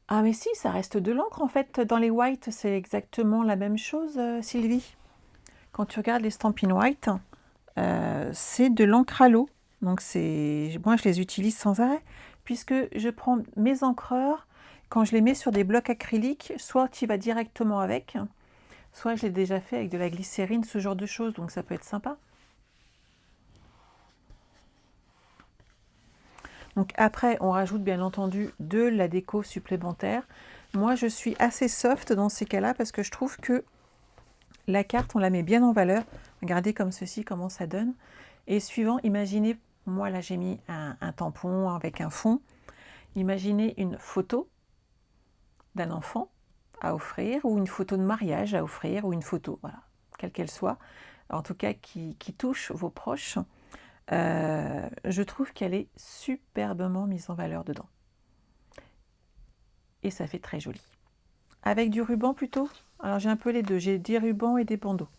Ah mais si, ça reste de l'encre en fait. Dans les whites, c'est exactement la même chose, Sylvie. Quand tu regardes les Stampin' White, c'est de l'encre à l'eau. Donc moi je les utilise sans arrêt, puisque je prends mes encreurs, quand je les mets sur des blocs acryliques, soit tu y vas directement avec, soit je l'ai déjà fait avec de la glycérine, ce genre de choses, donc ça peut être sympa. Donc après, on rajoute bien entendu de la déco supplémentaire. Moi, je suis assez soft dans ces cas-là parce que je trouve que la carte, on la met bien en valeur. Regardez comme ceci, comment ça donne. Et suivant, imaginez, moi là j'ai mis un tampon avec un fond. Imaginez une photo d'un enfant à offrir, ou une photo de mariage à offrir, ou une photo, voilà, quelle qu'elle soit, en tout cas qui touche vos proches. Je trouve qu'elle est superbement mise en valeur dedans. Et ça fait très joli. Avec du ruban plutôt. Alors j'ai un peu les deux, j'ai des rubans et des bandeaux.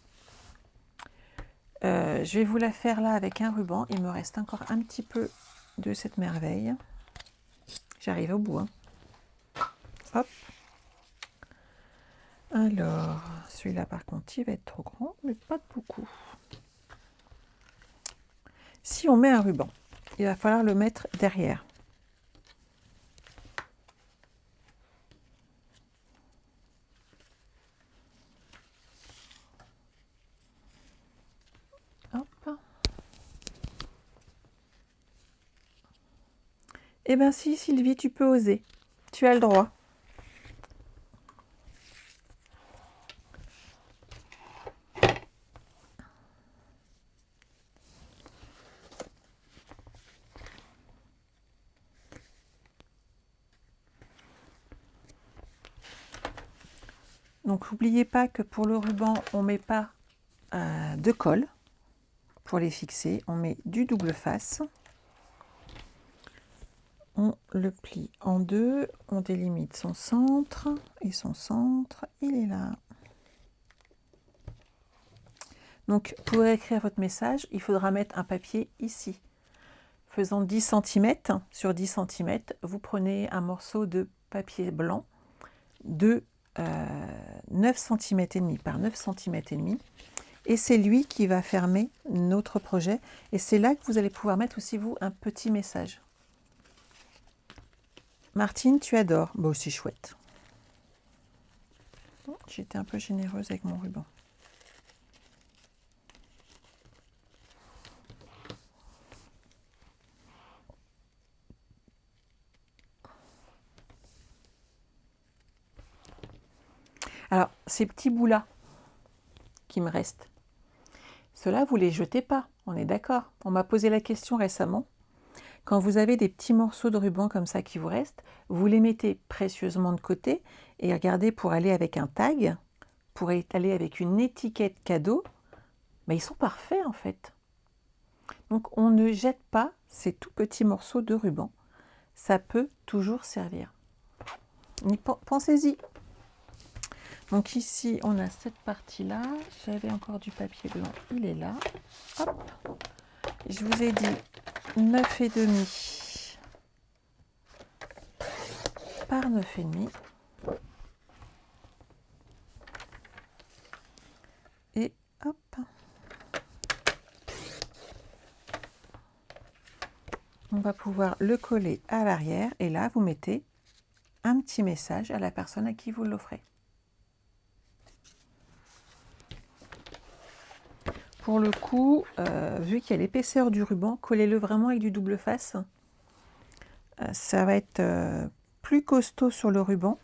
Je vais vous la faire là avec un ruban. Il me reste encore un petit peu de cette merveille. J'arrive au bout. Hein. Hop. Alors, celui-là par contre, il va être trop grand, mais pas de beaucoup. Si on met un ruban, il va falloir le mettre derrière. Hop. Eh bien si, Sylvie, tu peux oser. Tu as le droit. Donc n'oubliez pas que pour le ruban, on ne met pas de colle pour les fixer. On met du double face. On le plie en deux, on délimite son centre, et son centre, il est là. Donc pour écrire votre message, il faudra mettre un papier ici. Faisant 10 cm sur 10 cm, vous prenez un morceau de papier blanc de 9 cm et demi par 9 cm et demi, et c'est lui qui va fermer notre projet, et c'est là que vous allez pouvoir mettre aussi vous un petit message. Martine, tu adores. Bon, c'est chouette. J'étais un peu généreuse avec mon ruban. Alors, ces petits bouts-là qui me restent, ceux-là, vous ne les jetez pas, on est d'accord. On m'a posé la question récemment. Quand vous avez des petits morceaux de ruban comme ça qui vous restent, vous les mettez précieusement de côté, et regardez, pour aller avec un tag, pour aller avec une étiquette cadeau, ben ils sont parfaits en fait. Donc on ne jette pas ces tout petits morceaux de ruban. Ça peut toujours servir. Pensez-y. Donc ici, on a cette partie-là. J'avais encore du papier blanc, il est là. Hop. Je vous ai dit 9,5 par 9,5. Et hop. On va pouvoir le coller à l'arrière. Et là, vous mettez un petit message à la personne à qui vous l'offrez. Pour le coup, vu qu'il y a l'épaisseur du ruban, collez-le vraiment avec du double face. Ça va être plus costaud sur le ruban.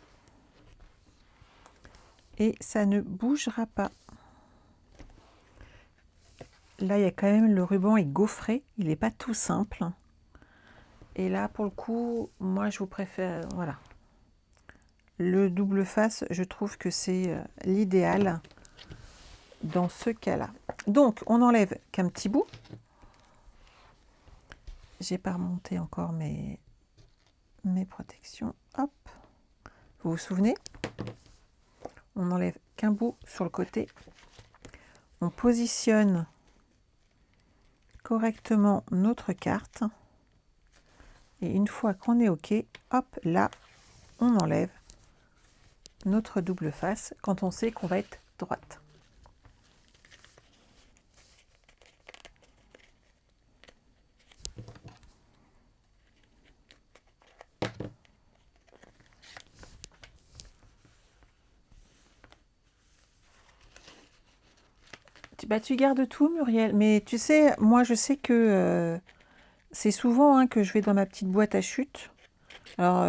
Et ça ne bougera pas. Là, il y a quand même, le ruban est gaufré. Il n'est pas tout simple. Et là, pour le coup, moi, je vous préfère, voilà. Le double face, je trouve que c'est l'idéal dans ce cas-là. Donc, on n'enlève qu'un petit bout. J'ai pas remonté encore mes protections. Hop. Vous vous souvenez? On n'enlève qu'un bout sur le côté. On positionne correctement notre carte. Et une fois qu'on est OK, hop, là, on enlève notre double face quand on sait qu'on va être droite. Tu gardes tout, Muriel, mais tu sais, moi je sais que c'est souvent hein, que je vais dans ma petite boîte à chute. Alors,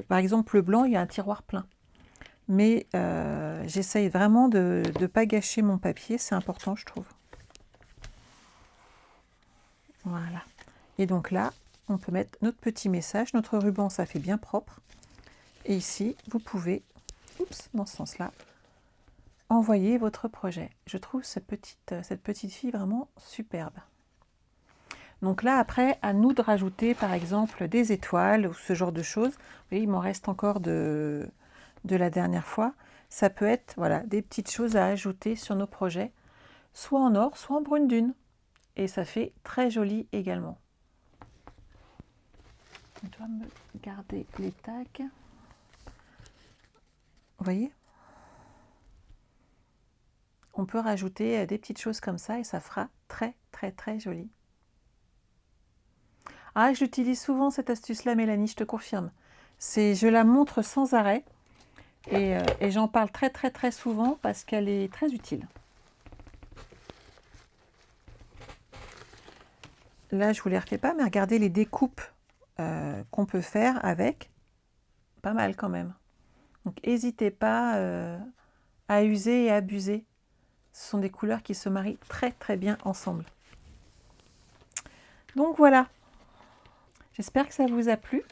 par exemple, le blanc, il y a un tiroir plein. Mais j'essaye vraiment de ne pas gâcher mon papier, c'est important, je trouve. Voilà. Et donc là, on peut mettre notre petit message. Notre ruban, ça fait bien propre. Et ici, vous pouvez, oups, dans ce sens-là, envoyer votre projet. Je trouve cette petite fille vraiment superbe. Donc là, après, à nous de rajouter, par exemple, des étoiles ou ce genre de choses. Vous voyez, il m'en reste encore de la dernière fois. Ça peut être voilà, des petites choses à ajouter sur nos projets, soit en or, soit en brune dune. Et ça fait très joli également. Je dois me garder les tags. Vous voyez? On peut rajouter des petites choses comme ça et ça fera très très très joli. Ah, j'utilise souvent cette astuce-là, Mélanie, je te confirme. Je la montre sans arrêt et j'en parle très très très souvent parce qu'elle est très utile. Là, je ne vous les refais pas, mais regardez les découpes qu'on peut faire avec. Pas mal quand même. Donc, n'hésitez pas à user et abuser. Ce sont des couleurs qui se marient très très bien ensemble. Donc voilà. J'espère que ça vous a plu.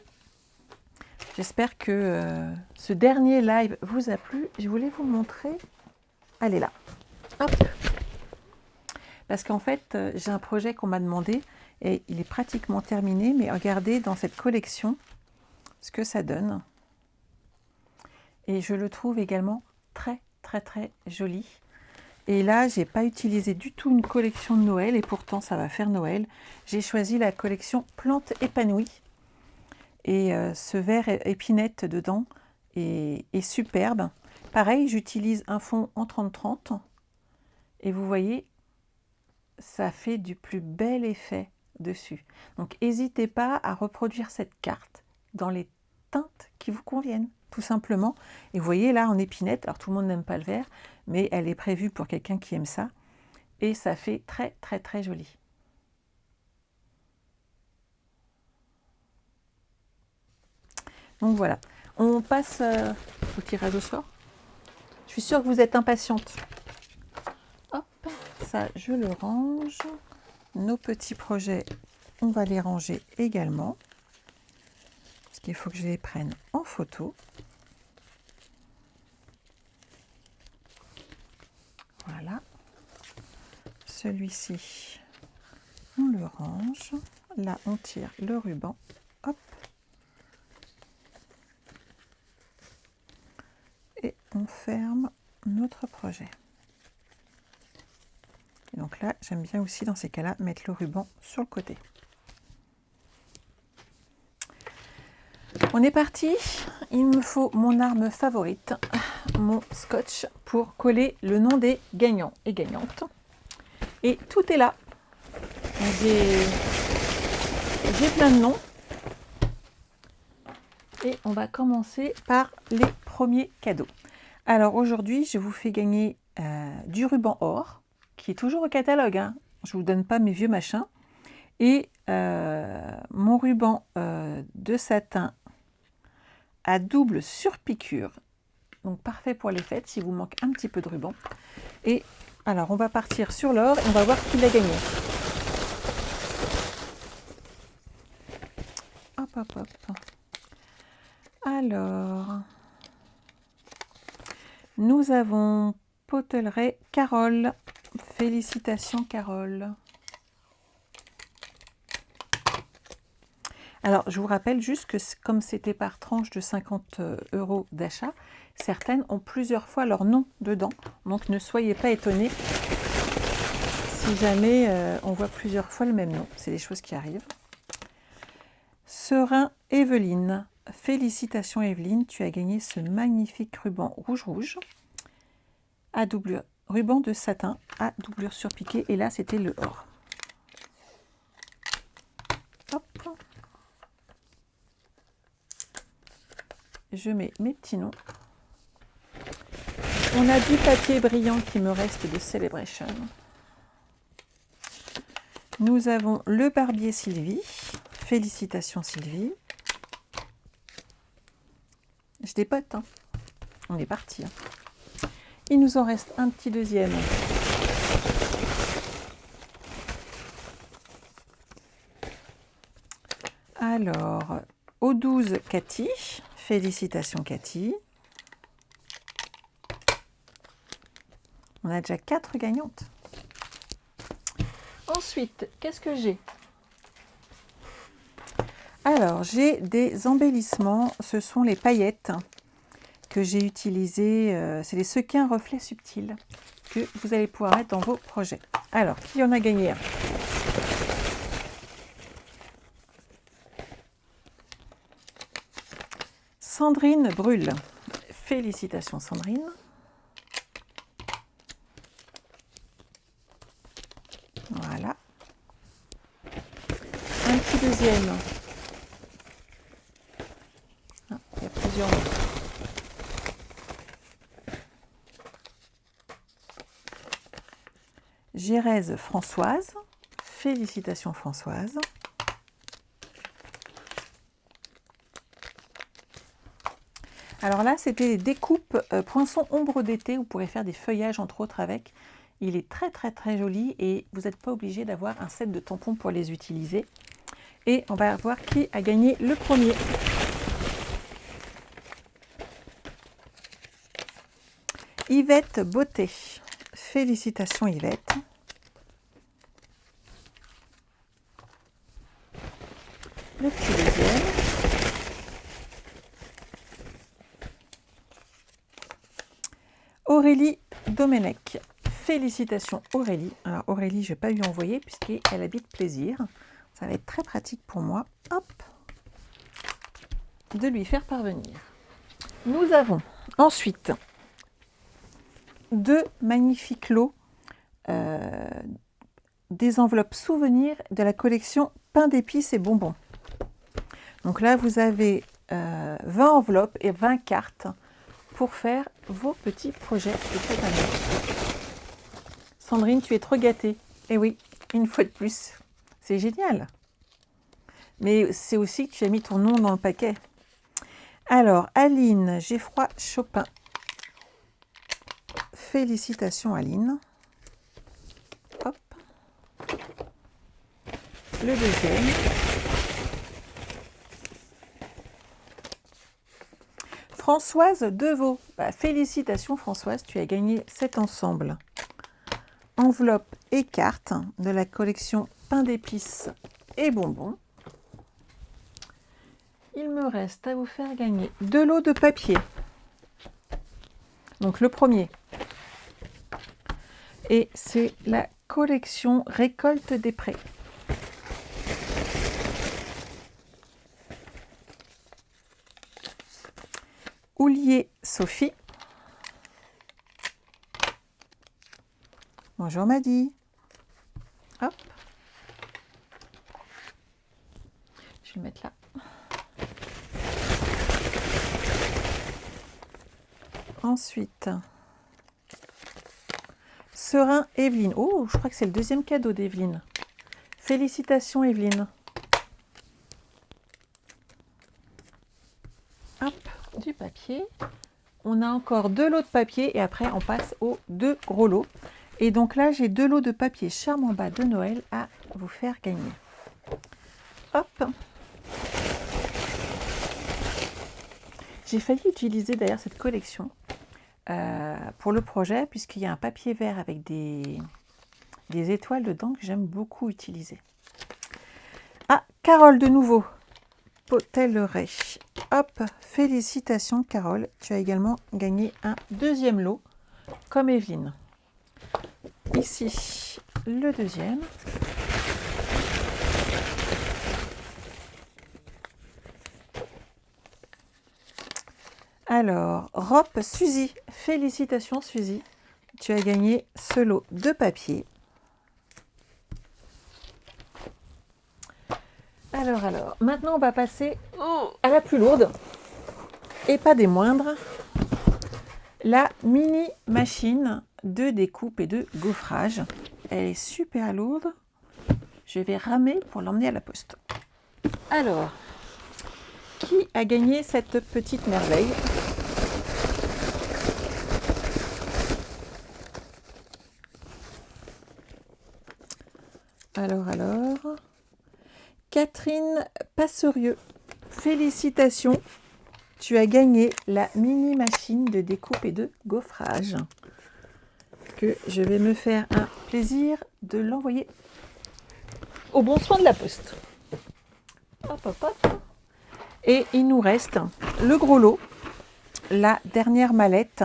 J'espère que ce dernier live vous a plu. Je voulais vous montrer. Elle est là. Hop. Parce qu'en fait, j'ai un projet qu'on m'a demandé et il est pratiquement terminé. Mais regardez dans cette collection ce que ça donne. Et je le trouve également très très très joli. Et là, j'ai pas utilisé du tout une collection de Noël et pourtant ça va faire Noël. J'ai choisi la collection Plantes épanouies. Et ce vert épinette dedans est superbe. Pareil, j'utilise un fond en 30-30. Et vous voyez, ça fait du plus bel effet dessus. Donc, n'hésitez pas à reproduire cette carte dans les teintes qui vous conviennent, tout simplement. Et vous voyez là, en épinette, alors tout le monde n'aime pas le vert, mais elle est prévue pour quelqu'un qui aime ça. Et ça fait très, très, très joli. Donc voilà, on passe au tirage au sort. Je suis sûre que vous êtes impatiente. Hop, ça je le range. Nos petits projets, on va les ranger également. Parce qu'il faut que je les prenne en photo. Voilà. Celui-ci, on le range. Là, on tire le ruban. Hop. Et on ferme notre projet. Et donc là, j'aime bien aussi dans ces cas-là mettre le ruban sur le côté. On est parti. Il me faut mon arme favorite, mon scotch, pour coller le nom des gagnants et gagnantes. Et tout est là. J'ai plein de noms. Et on va commencer par les premiers cadeaux. Alors aujourd'hui, je vous fais gagner du ruban or, qui est toujours au catalogue. Hein. Je ne vous donne pas mes vieux machins. Et mon ruban de satin à double surpiqûre. Donc parfait pour les fêtes, si vous manque un petit peu de ruban. Et alors, on va partir sur l'or et on va voir qui l'a gagné. Hop, hop, hop. Alors, nous avons Poteleret Carole. Félicitations, Carole. Alors, je vous rappelle juste que comme c'était par tranche de 50 € d'achat, certaines ont plusieurs fois leur nom dedans. Donc, ne soyez pas étonnés si jamais on voit plusieurs fois le même nom. C'est des choses qui arrivent. Serein Evelyne. félicitations Evelyne, tu as gagné ce magnifique ruban rouge à doublure, ruban de satin à doublure surpiquée, et là c'était le or. Hop. Je mets mes petits noms. On a du papier brillant qui me reste de Celebration. Nous avons le barbier Sylvie. Félicitations Sylvie. Je dépote, hein. On est parti. Hein. Il nous en reste un petit deuxième. Alors, au 12, Cathy. Félicitations Cathy. On a déjà 4 gagnantes. Ensuite, qu'est-ce que j'ai? Alors, j'ai des embellissements. Ce sont les paillettes que j'ai utilisées. C'est les sequins reflets subtils que vous allez pouvoir mettre dans vos projets. Alors, qui en a gagné un? Sandrine Brûle. Félicitations Sandrine. Voilà. Un petit deuxième. Ah, il y a plusieurs. Gérèse Françoise. Félicitations Françoise. Alors là, c'était des découpes poinçons ombre d'été. Vous pourrez faire des feuillages entre autres avec. Il est très joli et vous n'êtes pas obligé d'avoir un set de tampons pour les utiliser. Et on va voir qui a gagné le premier. Yvette Beauté. Félicitations Yvette. Le petit deuxième. Aurélie Domenech. Félicitations Aurélie. Alors Aurélie, je ne vais pas lui envoyer puisqu'elle habite Plaisir. Ça va être très pratique pour moi. Hop, de lui faire parvenir. Nous avons ensuite 2 magnifiques lots des enveloppes souvenirs de la collection Pain d'épices et bonbons. Donc là, vous avez 20 enveloppes et 20 cartes pour faire vos petits projets de cette année. Sandrine, tu es trop gâtée. Eh oui, une fois de plus. C'est génial. Mais c'est aussi que tu as mis ton nom dans le paquet. Alors, Aline Geffroy Chopin. Félicitations Aline. Hop. Le deuxième. Françoise Deveau. Bah, félicitations Françoise, tu as gagné cet ensemble. Enveloppe et carte de la collection Pain d'épices et bonbons. Il me reste à vous faire gagner 2 lots de papier. Donc le premier. Et c'est la collection Récolte des Prés. Houlier Sophie. Bonjour Maddy. Hop. Je vais le mettre là. Ensuite, Serein Evelyne. Oh, je crois que c'est le deuxième cadeau d'Evelyne. Félicitations Evelyne. Hop, du papier. On a encore 2 lots de papier et après on passe aux 2 gros lots. Et donc là, j'ai 2 lots de papier Charme en bas de Noël à vous faire gagner. Hop. J'ai failli utiliser d'ailleurs cette collection pour le projet, puisqu'il y a un papier vert avec des étoiles dedans que j'aime beaucoup utiliser. Ah, Carole de nouveau. Potelleray. Hop, félicitations Carole. Tu as également gagné un deuxième lot, comme Evelyne. Ici, le deuxième. Alors, Rope Suzy, félicitations Suzy, tu as gagné ce lot de papier. Alors, maintenant on va passer à la plus lourde, et pas des moindres, la mini machine de découpe et de gaufrage. Elle est super lourde, je vais ramer pour l'emmener à la poste. Alors, qui a gagné cette petite merveille? Alors, Catherine Passerieux, félicitations, tu as gagné la mini machine de découpe et de gaufrage, que je vais me faire un plaisir de l'envoyer au bon soin de la poste. Hop, hop, hop. Et il nous reste le gros lot, la dernière mallette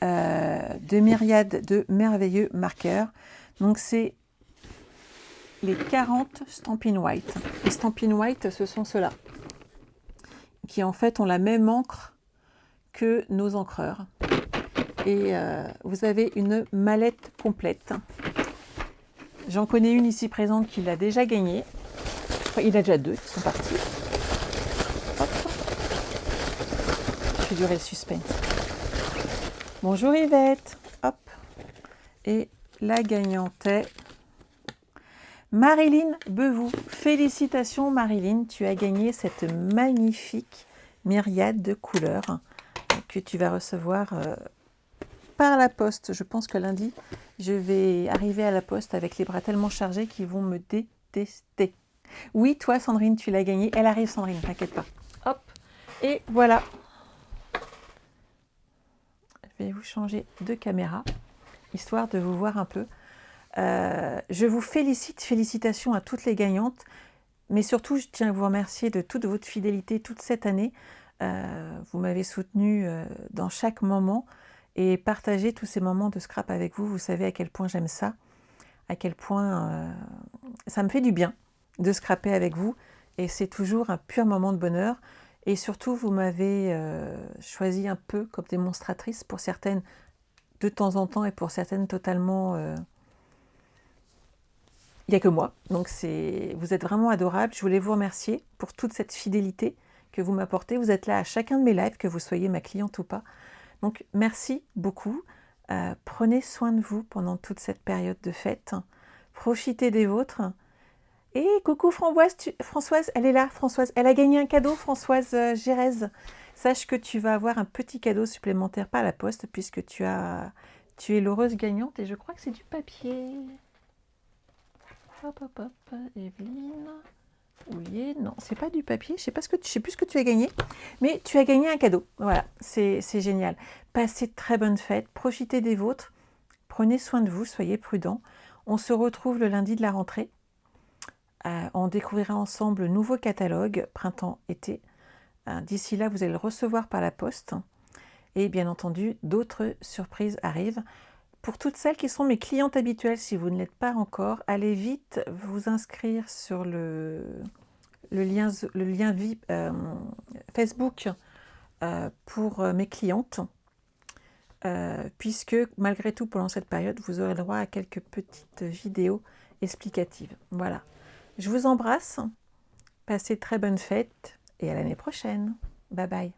de myriades de merveilleux marqueurs. Donc c'est les 40 Stampin' White. Les Stampin' White, ce sont ceux-là, qui en fait ont la même encre que nos encreurs. Et vous avez une mallette complète. J'en connais une ici présente qui l'a déjà gagnée. Enfin, il y en a déjà deux qui sont partis. Hop. Je fais durer le suspense. Bonjour Yvette. Hop. Et la gagnante est Marilyn Bevou. Félicitations Marilyn, tu as gagné cette magnifique myriade de couleurs que tu vas recevoir par la poste. Je pense que lundi, je vais arriver à la poste avec les bras tellement chargés qu'ils vont me détester. Oui, toi Sandrine, tu l'as gagné. Elle arrive Sandrine, t'inquiète pas. Hop, et voilà. Je vais vous changer de caméra, histoire de vous voir un peu. Je vous félicite, félicitations à toutes les gagnantes, mais surtout je tiens à vous remercier de toute votre fidélité toute cette année. Vous m'avez soutenue dans chaque moment et partager tous ces moments de scrap avec vous. Vous savez à quel point j'aime ça, à quel point ça me fait du bien de scraper avec vous, et c'est toujours un pur moment de bonheur. Et surtout, vous m'avez choisi un peu comme démonstratrice, pour certaines de temps en temps et pour certaines totalement... il n'y a que moi, donc vous êtes vraiment adorables. Je voulais vous remercier pour toute cette fidélité que vous m'apportez. Vous êtes là à chacun de mes lives, que vous soyez ma cliente ou pas. Donc merci beaucoup. Prenez soin de vous pendant toute cette période de fête. Profitez des vôtres. Et coucou Françoise, elle est là, Françoise. Elle a gagné un cadeau, Françoise Gérèse. Sache que tu vas avoir un petit cadeau supplémentaire par la poste, puisque tu es l'heureuse gagnante, et je crois que c'est du papier. Hop, hop, hop, Evelyne. Oulier, non, c'est pas du papier. Je sais plus ce que tu as gagné, mais tu as gagné un cadeau. Voilà, c'est génial. Passez de très bonnes fêtes, profitez des vôtres, prenez soin de vous, soyez prudents. On se retrouve le lundi de la rentrée. On découvrira ensemble le nouveau catalogue printemps-été. D'ici là, vous allez le recevoir par la poste. Et bien entendu, d'autres surprises arrivent. Pour toutes celles qui sont mes clientes habituelles, si vous ne l'êtes pas encore, allez vite vous inscrire sur le lien Facebook pour mes clientes, puisque malgré tout, pendant cette période, vous aurez le droit à quelques petites vidéos explicatives. Voilà. Je vous embrasse, passez de très bonnes fêtes et à l'année prochaine. Bye bye.